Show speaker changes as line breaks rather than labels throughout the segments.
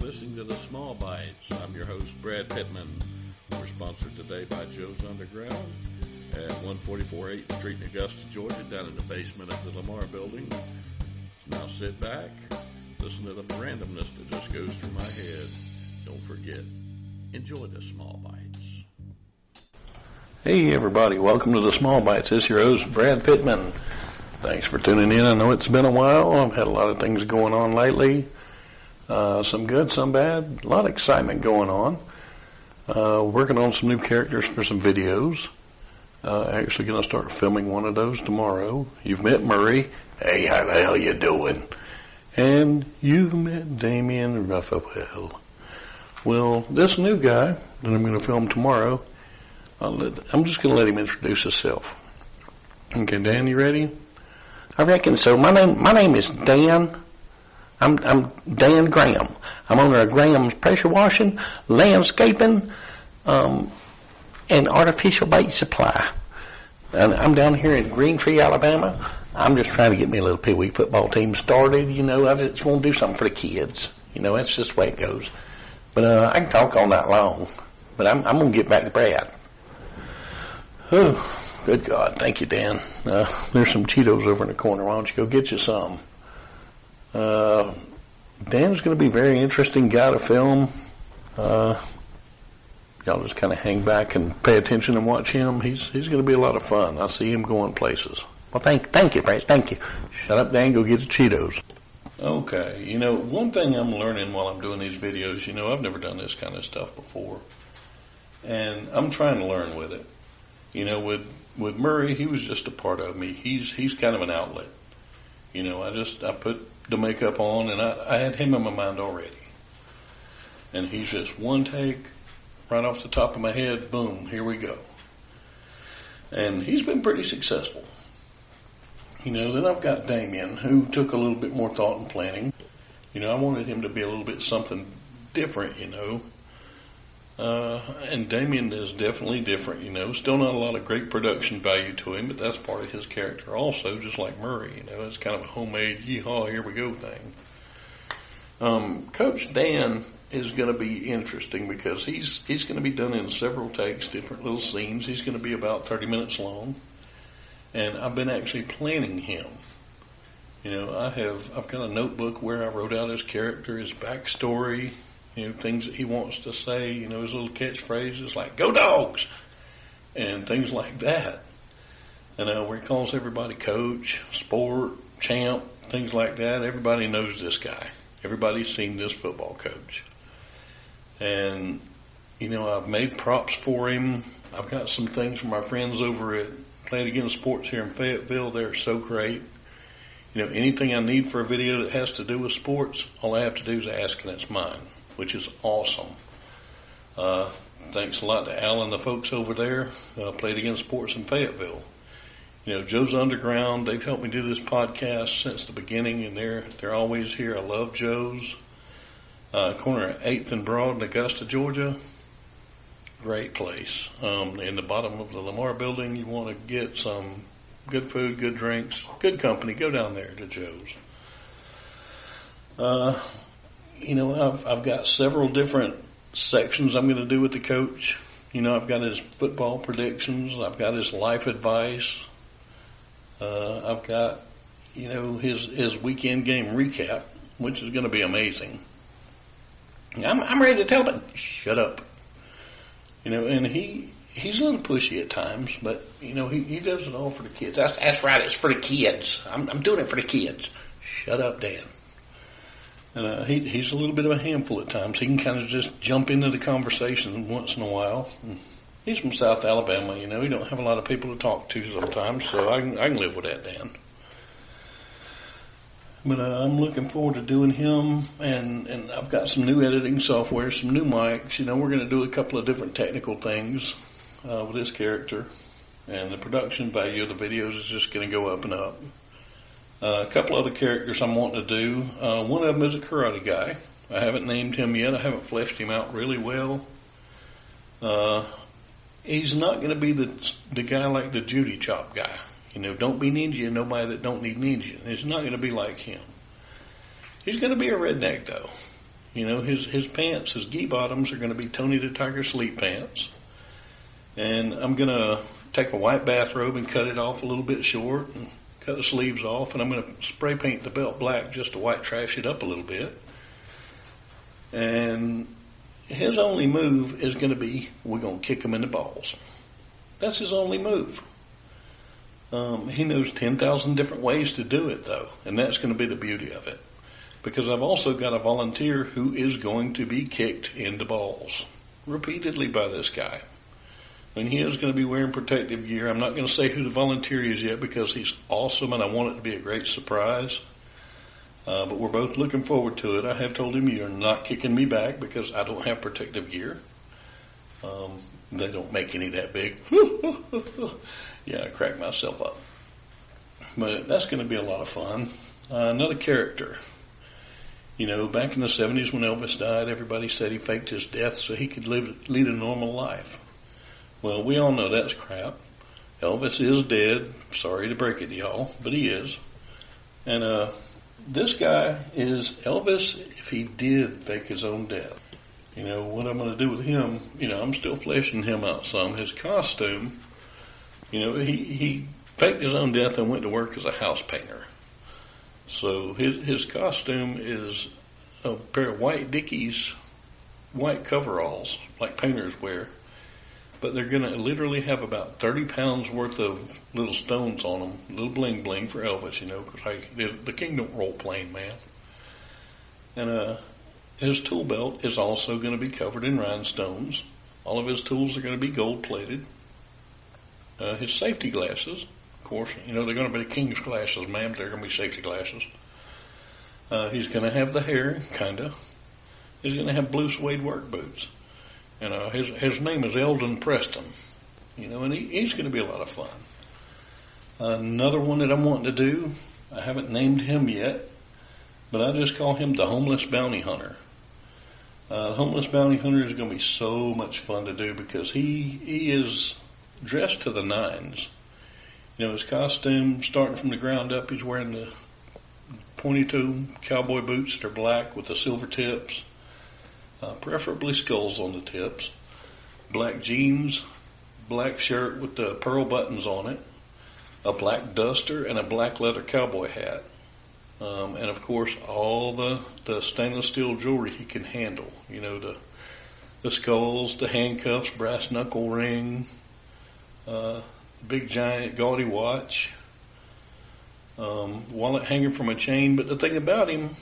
listening to The Small Bites. I'm your host, Brad Pittman. We're sponsored today by Joe's Underground at 144 8th Street in Augusta, Georgia, down in the basement of the Lamar Building. Now sit back, listen to the randomness that just goes through my head. Don't forget, enjoy The Small Bites.
Hey everybody, welcome to The Small Bites. This is your host, Brad Pittman. Thanks for tuning in. I know it's been a while. I've had a lot of things going on lately. Some good, some bad. A lot of excitement going on. Working on some new characters for some videos. Actually going to start filming one of those tomorrow. You've met Murray. Hey, how the hell you doing? And you've met Damien Raphael. Well, this new guy that I'm going to film tomorrow, I'm just going to let him introduce himself. Okay, Dan, you ready?
I reckon so. My name is Dan. I'm Dan Graham. I'm owner of Graham's Pressure Washing, Landscaping, and Artificial Bait Supply. And I'm down here in Green Tree, Alabama. I'm just trying to get me a little Pee Wee football team started. You know, I just want to do something for the kids. You know, that's just the way it goes. But I can talk all night long. But I'm going to get back to Brad.
Oh, good God. Thank you, Dan. There's some Cheetos over in the corner. Why don't you go get you some? Dan's going to be a very interesting guy to film. Y'all just kind of hang back and pay attention and watch him. He's going to be a lot of fun. I see him going places.
Well, thank you, Brad. Thank you.
Shut up, Dan. Go get the Cheetos. Okay. You know, one thing I'm learning while I'm doing these videos, you know, I've never done this kind of stuff before. And I'm trying to learn with it. You know, with Murray, he was just a part of me. He's kind of an outlet. You know, I put the makeup on, and I had him in my mind already. And he's just one take, right off the top of my head, boom, here we go. And he's been pretty successful. You know, then I've got Damien, who took a little bit more thought and planning. You know, I wanted him to be a little bit something different, you know. And Damien is definitely different, you know. Still not a lot of great production value to him, but that's part of his character also, just like Murray, you know. It's kind of a homemade, yeehaw, here we go thing. Coach Dan is going to be interesting because he's going to be done in several takes, different little scenes. He's going to be about 30 minutes long. And I've been actually planning him. You know, I've got a notebook where I wrote out his character, his backstory, you know, things that he wants to say, you know, his little catchphrases like, go dogs, and things like that. And where he calls everybody coach, sport, champ, things like that. Everybody knows this guy. Everybody's seen this football coach. And, you know, I've made props for him. I've got some things from my friends over at Play It Again Sports here in Fayetteville. They're so great. You know, anything I need for a video that has to do with sports, all I have to do is ask and it's mine, which is awesome. Thanks a lot to Al and the folks over there, Play It Again Sports in Fayetteville. You know, Joe's Underground, they've helped me do this podcast since the beginning, and they're always here. I love Joe's. Corner of 8th and Broad in Augusta, Georgia. Great place. In the bottom of the Lamar Building, you want to get some good food, good drinks, good company. Go down there to Joe's. You know, I've got several different sections I'm going to do with the coach. You know, I've got his football predictions. I've got his life advice. I've got, you know, his weekend game recap, which is going to be amazing. I'm ready to tell them, shut up. You know, and he's a little pushy at times, but, you know, he does it all for the kids.
That's right, it's for the kids. I'm doing it for the kids.
Shut up, Dan. And he's a little bit of a handful at times. He can kind of just jump into the conversation once in a while. He's from South Alabama, you know. He don't have a lot of people to talk to sometimes, so I can live with that, Dan. But I'm looking forward to doing him, and I've got some new editing software, some new mics. You know, we're going to do a couple of different technical things with this character, and the production value of the videos is just going to go up and up. A couple other characters I'm wanting to do. One of them is a karate guy. I haven't named him yet. I haven't fleshed him out really well. He's not going to be the guy like the Judy Chop guy. You know, don't be ninja, nobody that don't need ninja. It's not going to be like him. He's going to be a redneck, though. his pants, his gi bottoms are going to be Tony the Tiger sleep pants. And I'm going to take a white bathrobe and cut it off a little bit short and cut the sleeves off. And I'm going to spray paint the belt black just to white trash it up a little bit. And his only move is going to be, we're going to kick him in the balls. That's his only move. He knows 10,000 different ways to do it, though. And that's going to be the beauty of it. Because I've also got a volunteer who is going to be kicked in the balls repeatedly by this guy. And he is going to be wearing protective gear. I'm not going to say who the volunteer is yet because he's awesome and I want it to be a great surprise. But we're both looking forward to it. I have told him you're not kicking me back because I don't have protective gear. They don't make any that big. Yeah, I cracked myself up. But that's going to be a lot of fun. Another character. Back in the 70s when Elvis died, everybody said he faked his death so he could lead a normal life. Well, we all know that's crap. Elvis is dead. Sorry to break it to y'all, but he is. And this guy is Elvis if he did fake his own death. What I'm going to do with him, I'm still fleshing him out some. His costume, he faked his own death and went to work as a house painter. So his costume is a pair of white Dickies, white coveralls, like painters wear. But they're going to literally have about 30 pounds worth of little stones on them, little bling bling for Elvis, because the king don't roll plain, man. And his tool belt is also going to be covered in rhinestones. All of his tools are going to be gold plated. His safety glasses, of course, they're going to be the king's glasses, ma'am. They're going to be safety glasses. He's going to have the hair, kind of. He's going to have blue suede work boots. And his name is Eldon Preston, and he's going to be a lot of fun. Another one that I'm wanting to do, I haven't named him yet, but I just call him the Homeless Bounty Hunter. The Homeless Bounty Hunter is going to be so much fun to do because he is dressed to the nines. His costume, starting from the ground up, he's wearing the pointy-toe cowboy boots that are black with the silver tips. Preferably skulls on the tips, black jeans, black shirt with the pearl buttons on it, a black duster, and a black leather cowboy hat. And of course, all the stainless steel jewelry he can handle. The skulls, the handcuffs, brass knuckle ring, big giant gaudy watch, wallet hanging from a chain. But the thing about him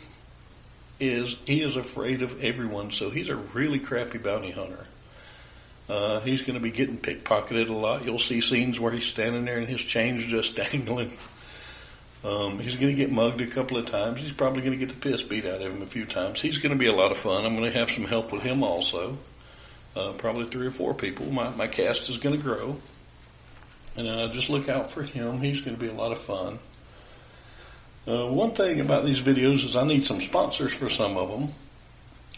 is he is afraid of everyone, so he's a really crappy bounty hunter. He's going to be getting pickpocketed a lot. You'll see scenes where he's standing there and his chain's just dangling. He's going to get mugged a couple of times. He's probably going to get the piss beat out of him a few times. He's going to be a lot of fun. I'm going to have some help with him also. Probably 3 or 4 people. My cast is going to grow. And just look out for him. He's going to be a lot of fun. One thing about these videos is I need some sponsors for some of them.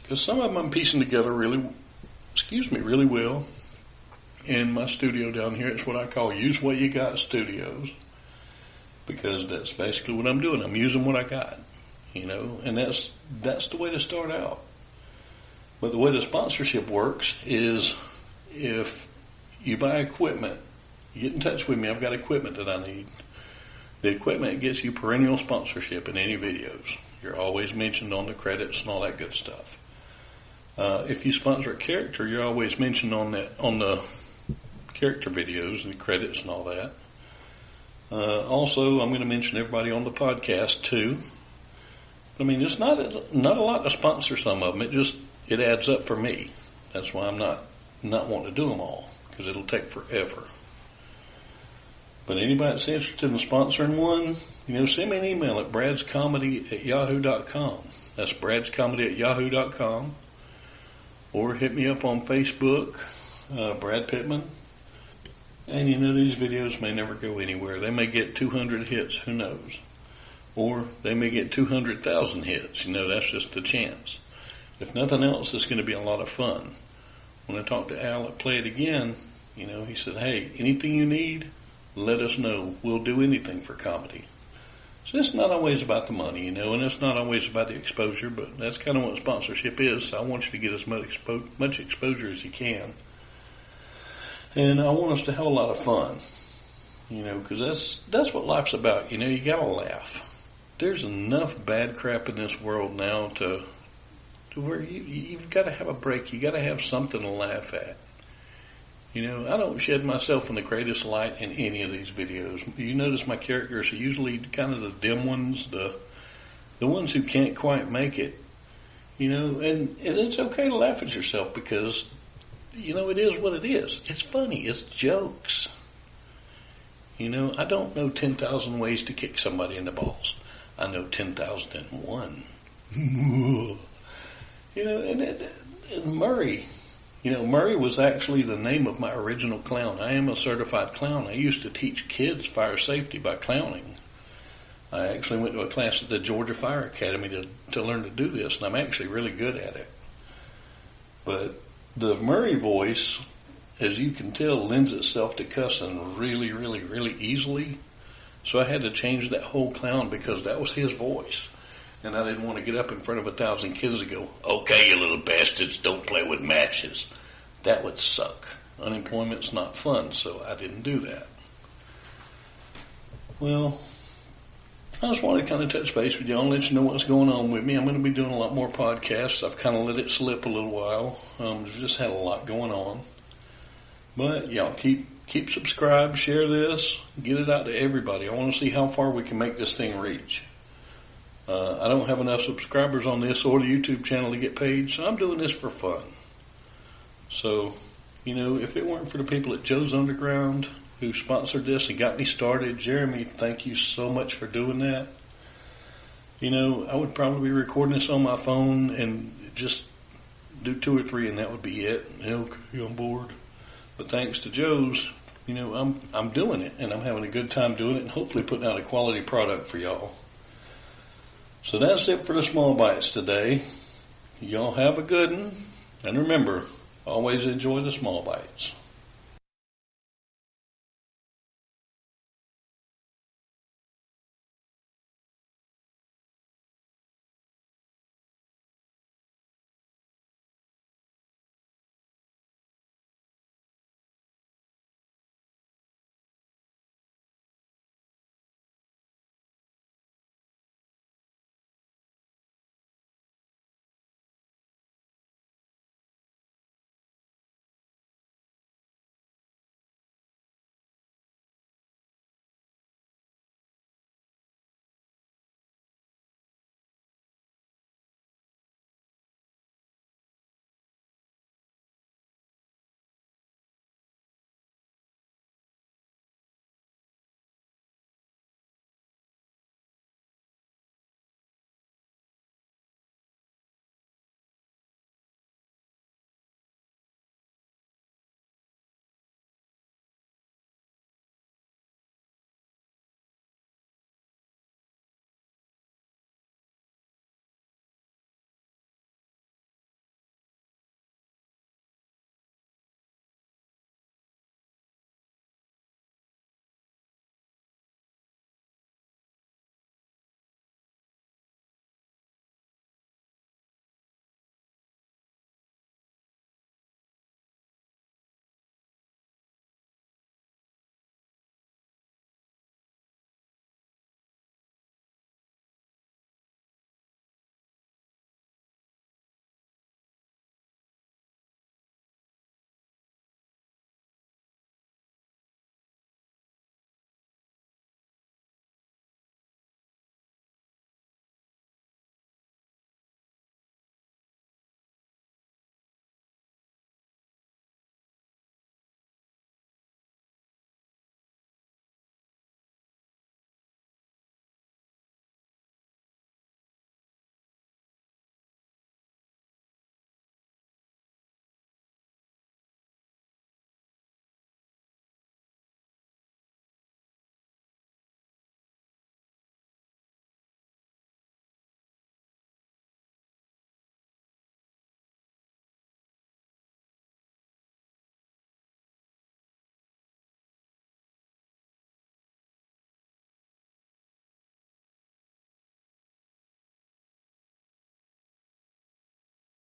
Because some of them I'm piecing together really well. In my studio down here, it's what I call Use What You Got Studios. Because that's basically what I'm doing. I'm using what I got, and that's the way to start out. But the way the sponsorship works is if you buy equipment, you get in touch with me, I've got equipment that I need. The equipment gets you perennial sponsorship in any videos. You're always mentioned on the credits and all that good stuff. If you sponsor a character, you're always mentioned on the character videos and the credits and all that. Also, I'm going to mention everybody on the podcast too. I mean, it's not a lot to sponsor some of them. It adds up for me. That's why I'm not wanting to do them all, because it'll take forever. But anybody that's interested in sponsoring one, send me an email at bradscomedy@yahoo.com. That's bradscomedy@yahoo.com. Or hit me up on Facebook, Brad Pittman. And these videos may never go anywhere. They may get 200 hits, who knows? Or they may get 200,000 hits. That's just a chance. If nothing else, it's going to be a lot of fun. When I talked to Al at Play It Again, he said, hey, anything you need, let us know. We'll do anything for comedy. So it's not always about the money, and it's not always about the exposure, but that's kind of what sponsorship is. So I want you to get as much exposure as you can. And I want us to have a lot of fun, because that's what life's about. You gotta laugh. There's enough bad crap in this world now to where you've got to have a break. You got to have something to laugh at. I don't shed myself in the greatest light in any of these videos. You notice my characters are usually kind of the dim ones, the ones who can't quite make it. And it's okay to laugh at yourself because, it is what it is. It's funny. It's jokes. I don't know 10,000 ways to kick somebody in the balls. I know 10,001. And Murray. Murray was actually the name of my original clown. I am a certified clown. I used to teach kids fire safety by clowning. I actually went to a class at the Georgia Fire Academy to learn to do this, and I'm actually really good at it. But the Murray voice, as you can tell, lends itself to cussing really, really, really easily. So I had to change that whole clown because that was his voice. And I didn't want to get up in front of 1,000 kids and go, "Okay, you little bastards, don't play with matches." That would suck. Unemployment's not fun, so I didn't do that. Well, I just wanted to kind of touch base with y'all and let you know what's going on with me. I'm going to be doing a lot more podcasts. I've kind of let it slip a little while. Just had a lot going on. But y'all keep subscribed, share this, get it out to everybody. I want to see how far we can make this thing reach. I don't have enough subscribers on this or the YouTube channel to get paid, so I'm doing this for fun. So, if it weren't for the people at Joe's Underground who sponsored this and got me started, Jeremy, thank you so much for doing that. I would probably be recording this on my phone and just do 2 or 3 and that would be it. Okay, I'm bored. But thanks to Joe's, I'm doing it and I'm having a good time doing it and hopefully putting out a quality product for y'all. So that's it for the Small Bites today. Y'all have a good one. And remember, always enjoy the small bites.